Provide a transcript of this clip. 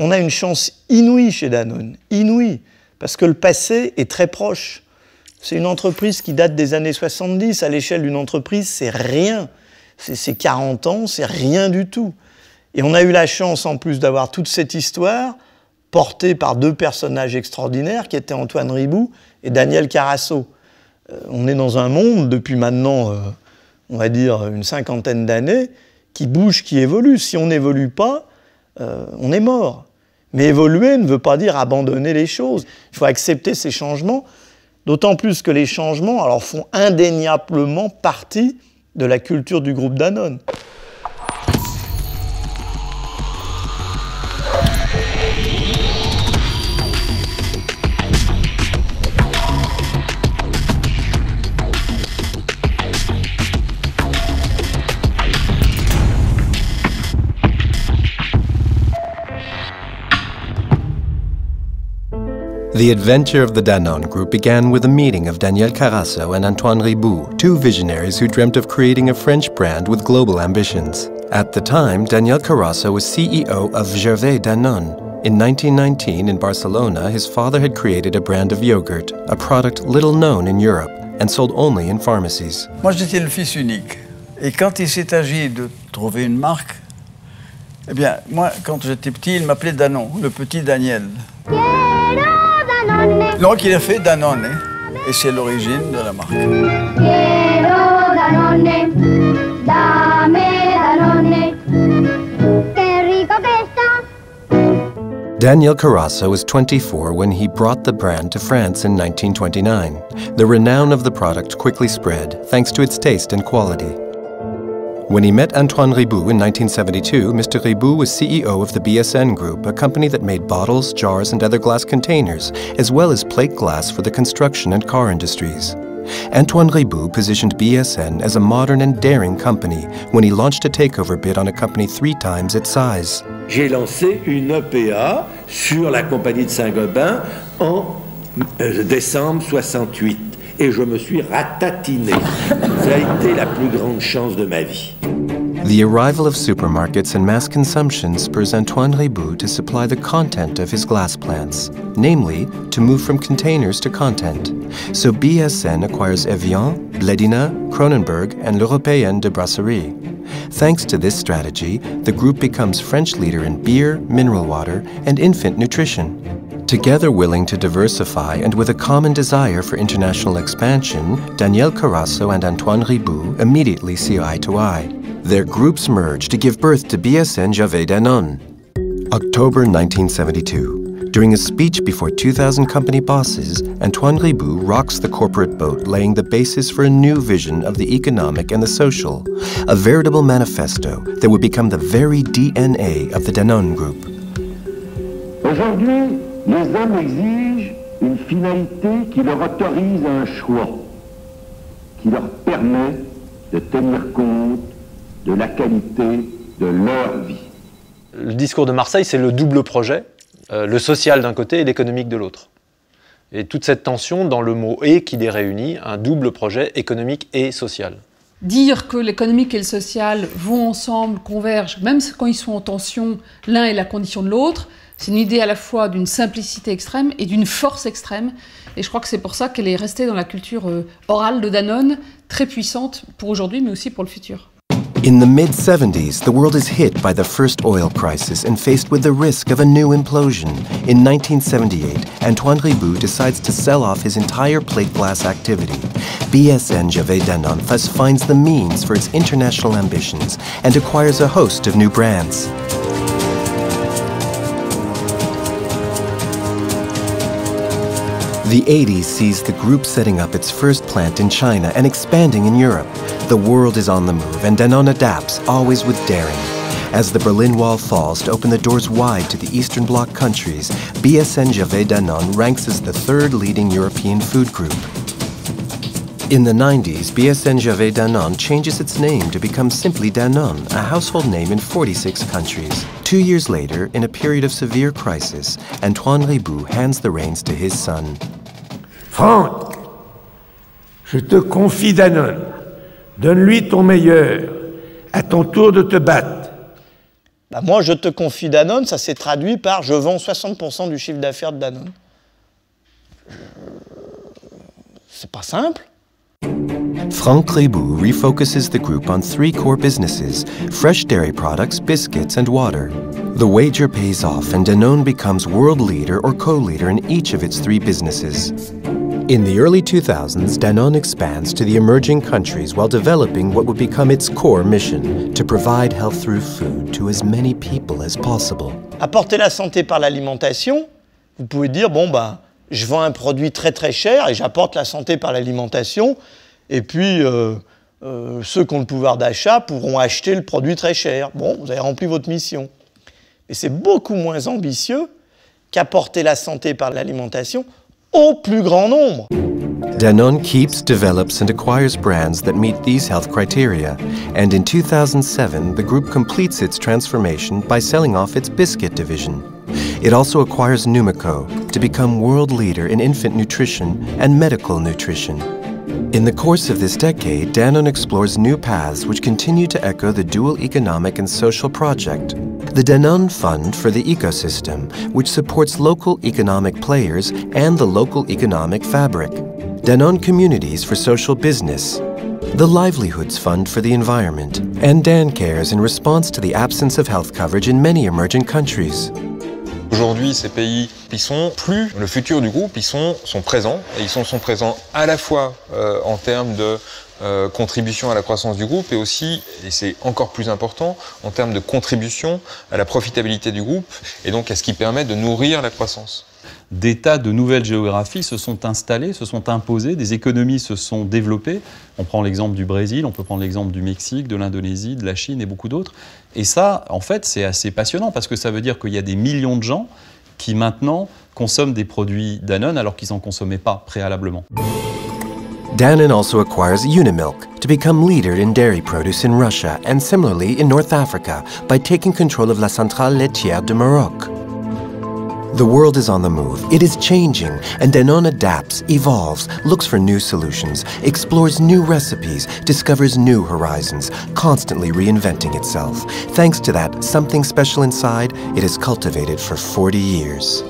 on a une chance inouïe chez Danone, inouïe, parce que le passé est très proche. C'est une entreprise qui date des années 70. À l'échelle d'une entreprise, c'est rien. C'est 40 ans, c'est rien du tout. Et on a eu la chance, en plus, d'avoir toute cette histoire portée par deux personnages extraordinaires, qui étaient Antoine Riboud et Daniel Carasso. On est dans un monde, depuis maintenant, on va dire, une cinquantaine d'années, qui bouge, qui évolue. Si on n'évolue pas, on est mort. Mais évoluer ne veut pas dire abandonner les choses. Il faut accepter ces changements, d'autant plus que les changements alors, font indéniablement partie de la culture du groupe Danone. The adventure of the Danone Group began with a meeting of Daniel Carasso and Antoine Riboud, two visionaries who dreamt of creating a French brand with global ambitions. At the time, Daniel Carasso was CEO of Gervais Danone. In 1919, in Barcelona, his father had created a brand of yogurt, a product little known in Europe and sold only in pharmacies. Moi, j'étais le fils unique. Et quand il s'est agi de trouver une marque, eh bien, moi, quand j'étais petit, il m'appelait Danon, le petit Daniel. Donc il a fait Danone, et c'est l'origine de la marque. Daniel Carasso was 24 when he brought the brand to France in 1929. The renown of the product quickly spread, thanks to its taste and quality. When he met Antoine Riboud in 1972, Mr. Riboud was CEO of the BSN Group, a company that made bottles, jars, and other glass containers, as well as plate glass for the construction and car industries. Antoine Riboud positioned BSN as a modern and daring company when he launched a takeover bid on a company 3 times its size. J'ai lancé une EPA sur la compagnie de Saint-Gobain en décembre 68. Et je me suis ratatiné. Ça a été la plus grande chance de ma vie. The arrival of supermarkets and mass consumption spurs Antoine Riboud to supply the content of his glass plants, namely, to move from containers to content. So BSN acquires Evian, Bledina, Kronenberg, and L'Européenne de Brasserie. Thanks to this strategy, the group becomes French leader in beer, mineral water, and infant nutrition. Together willing to diversify and with a common desire for international expansion, Daniel Carasso and Antoine Riboud immediately see eye to eye. Their groups merge to give birth to BSN Gervais Danone. October 1972. During a speech before 2,000 company bosses, Antoine Riboud rocks the corporate boat, laying the basis for a new vision of the economic and the social, a veritable manifesto that would become the very DNA of the Danone Group. Aujourd'hui, les hommes exigent une finalité qui leur autorise un choix, qui leur permet de tenir compte de la qualité de leur vie. Le discours de Marseille, c'est le double projet, le social d'un côté et l'économique de l'autre. Et toute cette tension dans le mot « et » qui les réunit, un double projet économique et social. Dire que l'économique et le social vont ensemble, convergent, même quand ils sont en tension, l'un est la condition de l'autre, c'est une idée à la fois d'une simplicité extrême et d'une force extrême. Et je crois que c'est pour ça qu'elle est restée dans la culture orale de Danone, très puissante pour aujourd'hui, mais aussi pour le futur. In the mid-70s, the world is hit by the first oil crisis and faced with the risk of a new implosion. In 1978, Antoine Riboud decides to sell off his entire plate glass activity. BSN Gervais Danone thus finds the means for its international ambitions and acquires a host of new brands. The 80s sees the group setting up its first plant in China and expanding in Europe. The world is on the move, and Danone adapts, always with daring. As the Berlin Wall falls to open the doors wide to the Eastern Bloc countries, BSN Gervais Danone ranks as the 3rd leading European food group. In the 90s, BSN Gervais Danone changes its name to become simply Danone, a household name in 46 countries. 2 years later, in a period of severe crisis, Antoine Riboud hands the reins to his son. Franck, je te confie Danone. Donne-lui ton meilleur. À ton tour de te battre. Bah moi, je te confie Danone, ça s'est traduit par je vends 60% du chiffre d'affaires de Danone. C'est pas simple. Franck Riboud refocuses the group on 3 core businesses: fresh dairy products, biscuits, and water. The wager pays off and Danone becomes world leader or co-leader in each of its 3 businesses. In the early 2000s, Danone expands to the emerging countries while developing what would become its core mission, to provide health through food to as many people as possible. Apporter la santé par l'alimentation, vous pouvez dire, bon ben, je vends un produit très très cher et j'apporte la santé par l'alimentation, et puis ceux qui ont le pouvoir d'achat pourront acheter le produit très cher. Bon, vous avez rempli votre mission. Mais c'est beaucoup moins ambitieux qu'apporter la santé par l'alimentation au plus grand nombre. Danone keeps, develops, and acquires brands that meet these health criteria, and in 2007, the group completes its transformation by selling off its biscuit division. It also acquires Numico to become world leader in infant nutrition and medical nutrition. In the course of this decade, Danone explores new paths which continue to echo the dual economic and social project. The Danone Fund for the Ecosystem, which supports local economic players and the local economic fabric. Danone Communities for Social Business, the Livelihoods Fund for the Environment, and Dan Cares in response to the absence of health coverage in many emerging countries. Aujourd'hui, ces pays, ils sont plus le futur du groupe, ils sont présents, et ils sont présents à la fois en termes de contribution à la croissance du groupe, et aussi, et c'est encore plus important, en termes de contribution à la profitabilité du groupe, et donc à ce qui permet de nourrir la croissance. Des tas de nouvelles géographies se sont installées, se sont imposées, des économies se sont développées. On prend l'exemple du Brésil, on peut prendre l'exemple du Mexique, de l'Indonésie, de la Chine et beaucoup d'autres. Et ça, en fait, c'est assez passionnant parce que ça veut dire qu'il y a des millions de gens qui maintenant consomment des produits Danone alors qu'ils n'en consommaient pas préalablement. Danone also acquires Unimilk to become leader in dairy produce in Russia and similarly in North Africa by taking control of La Centrale Laitière de Maroc. The world is on the move, it is changing, and Danone adapts, evolves, looks for new solutions, explores new recipes, discovers new horizons, constantly reinventing itself. Thanks to that something special inside, it has cultivated for 40 years.